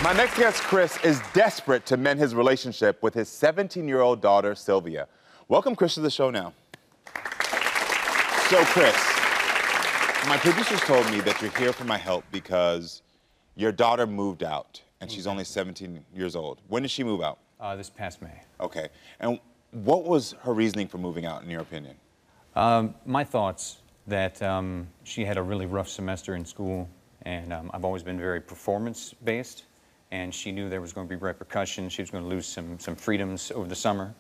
My next guest, Chris, is desperate to mend his relationship with his 17-year-old daughter, Sylvia. Welcome, Chris, to the show now. So, Chris, my producers told me that you're here for my help because your daughter moved out, and she's only 17 years old. When did she move out? This past May. Okay. And what was her reasoning for moving out, in your opinion? My thoughts that she had a really rough semester in school, and I've always been very performance-based, and she knew there was going to be repercussions. She was going to lose some freedoms over the summer.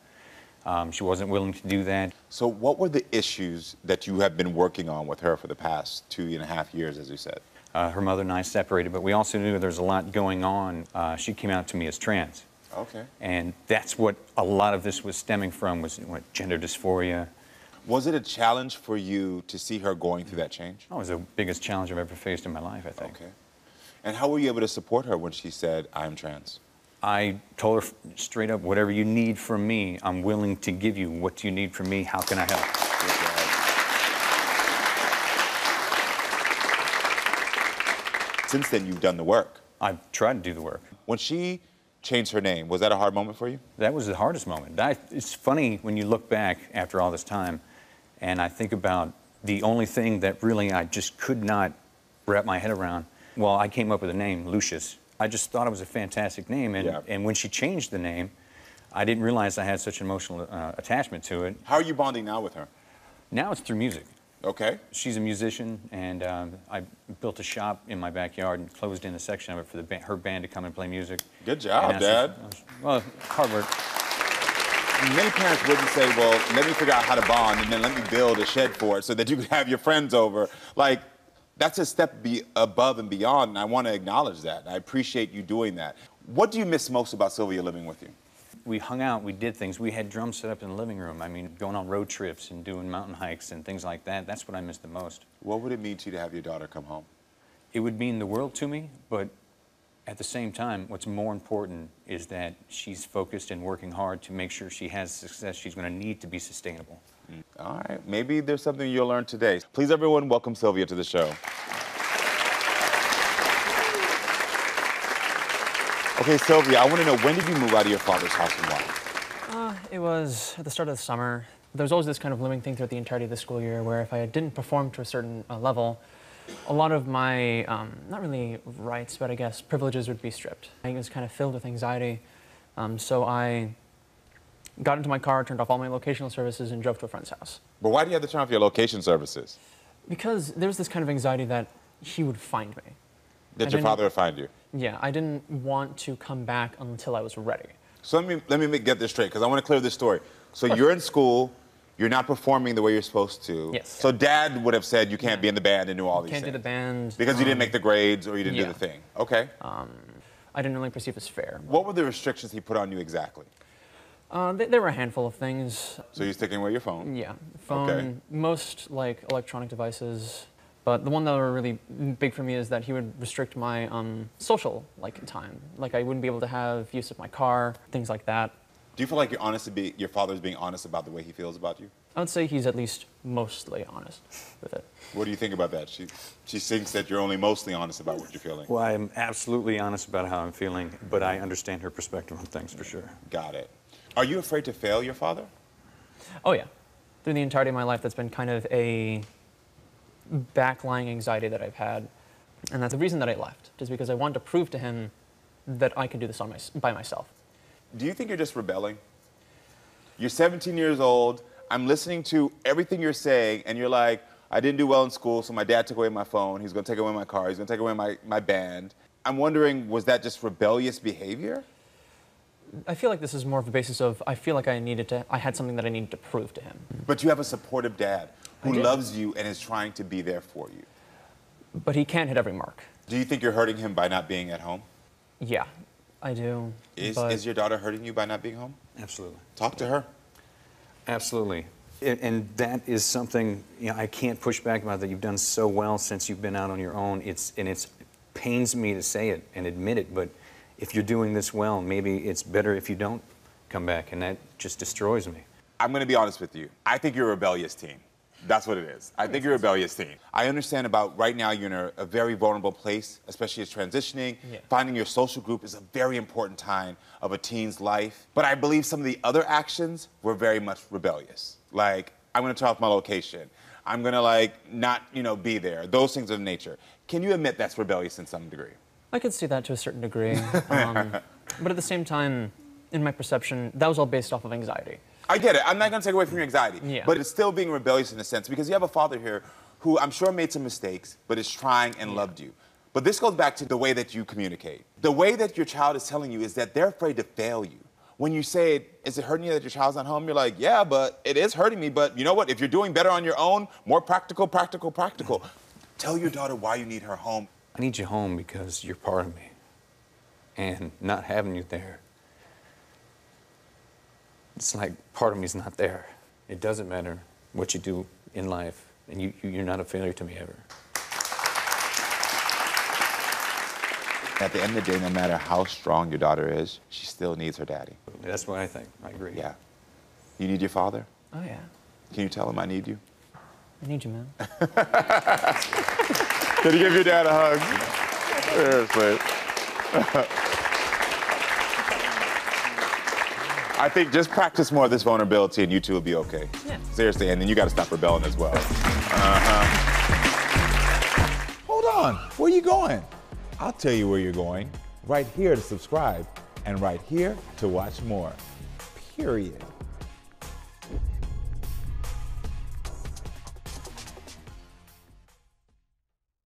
She wasn't willing to do that. So what were the issues that you have been working on with her for the past 2.5 years, as you said? Her mother and I separated, but we also knew there was a lot going on. She came out to me as trans. Okay. And that's what a lot of this was stemming from, was gender dysphoria. Was it a challenge for you to see her going through that change? That was the biggest challenge I've ever faced in my life, I think. Okay. And how were you able to support her when she said, I'm trans? I told her straight up, whatever you need from me, I'm willing to give you. What do you need from me? How can I help? Since then, you've done the work. I've tried to do the work. When she changed her name, was that a hard moment for you? That was the hardest moment. It's funny when you look back after all this time, and I think about the only thing that really I just could not wrap my head around. Well, I came up with the name, Lucius. I just thought it was a fantastic name, and when she changed the name, I didn't realize I had such an emotional attachment to it. How are you bonding now with her? Now it's through music. Okay. She's a musician, and I built a shop in my backyard and closed in a section of it for her band to come and play music. Good job, Dad. Well, hard work. Many parents wouldn't say, well, let me figure out how to bond and then let me build a shed for it so that you can have your friends over. Like, that's a step above and beyond, and I want to acknowledge that. I appreciate you doing that. What do you miss most about Sylvia living with you? We hung out, we did things. We had drums set up in the living room. I mean, going on road trips and doing mountain hikes and things like that. That's what I miss the most. What would it mean to you to have your daughter come home? It would mean the world to me, but at the same time, what's more important is that she's focused and working hard to make sure she has success she's going to need to be sustainable. All right, maybe there's something you'll learn today. Please, everyone, welcome Sylvia to the show. Okay, Sylvia, I want to know, when did you move out of your father's house and why? It was at the start of the summer. There was always this kind of looming thing throughout the entirety of the school year where if I didn't perform to a certain level, a lot of my, not really rights, but I guess privileges would be stripped. I was kind of filled with anxiety, so I got into my car, turned off all my locational services, and drove to a friend's house. But why do you have to turn off your location services? Because there was this kind of anxiety that he would find me. That your father would find you? Yeah, I didn't want to come back until I was ready. So let me get this straight, because I want to clear this story. So you're in school, you're not performing the way you're supposed to. Yes. So Dad would have said you can't be in the band and do all these things. Can't do the band. Because you didn't make the grades or you didn't do the thing. Okay. I didn't really perceive as fair. What were the restrictions he put on you exactly? There were a handful of things. So you're sticking with your phone? Yeah, phone, okay. Most like electronic devices. But the one that were really big for me is that he would restrict my social time. Like I wouldn't be able to have use of my car, things like that. Do you feel like your father's being honest about the way he feels about you? I would say he's at least mostly honest with it. What do you think about that? She thinks that you're only mostly honest about what you're feeling. Well, I'm absolutely honest about how I'm feeling, but I understand her perspective on things for sure. Got it. Are you afraid to fail your father? Oh yeah. Through the entirety of my life, that's been kind of a backlying anxiety that I've had. And that's the reason that I left, just because I wanted to prove to him that I could do this by myself. Do you think you're just rebelling? You're 17 years old, I'm listening to everything you're saying, and you're like, I didn't do well in school, so my dad took away my phone, he's gonna take away my car, he's gonna take away my band. I'm wondering, was that just rebellious behavior? I feel like this is more of a basis of, I feel like I had something that I needed to prove to him. But you have a supportive dad who loves you and is trying to be there for you. But he can't hit every mark. Do you think you're hurting him by not being at home? Yeah, I do. Is your daughter hurting you by not being home? Absolutely. Talk to her. Absolutely. And that is something, I can't push back about that. You've done so well since you've been out on your own. It pains me to say it and admit it, but if you're doing this well, maybe it's better if you don't come back, and that just destroys me. I'm going to be honest with you. I think you're a rebellious teen. That's what it is. I think you're a rebellious teen. I understand about right now you're in a very vulnerable place, especially as transitioning. Yeah. Finding your social group is a very important time of a teen's life. But I believe some of the other actions were very much rebellious. Like, I'm gonna turn off my location. I'm gonna not, be there. Those things of nature. Can you admit that's rebellious in some degree? I could see that to a certain degree. But at the same time, in my perception, that was all based off of anxiety. I get it. I'm not going to take away from your anxiety. Yeah. But it's still being rebellious in a sense because you have a father here who I'm sure made some mistakes, but is trying and loved you. But this goes back to the way that you communicate. The way that your child is telling you is that they're afraid to fail you. When you say, is it hurting you that your child's not home? You're like, yeah, but it is hurting me. But you know what? If you're doing better on your own, more practical. Tell your daughter why you need her home. I need you home because you're part of me. And not having you there, it's like part of me's not there. It doesn't matter what you do in life, and you're not a failure to me ever. At the end of the day, no matter how strong your daughter is, she still needs her daddy. That's what I think. I agree. Yeah. You need your father? Oh, yeah. Can you tell him I need you? I need you, man. Can you give your dad a hug? Seriously. I think just practice more of this vulnerability and you two will be okay. Yeah. Seriously, and then you got to stop rebelling as well. Hold on, where you going? I'll tell you where you're going. Right here to subscribe and right here to watch more. Period.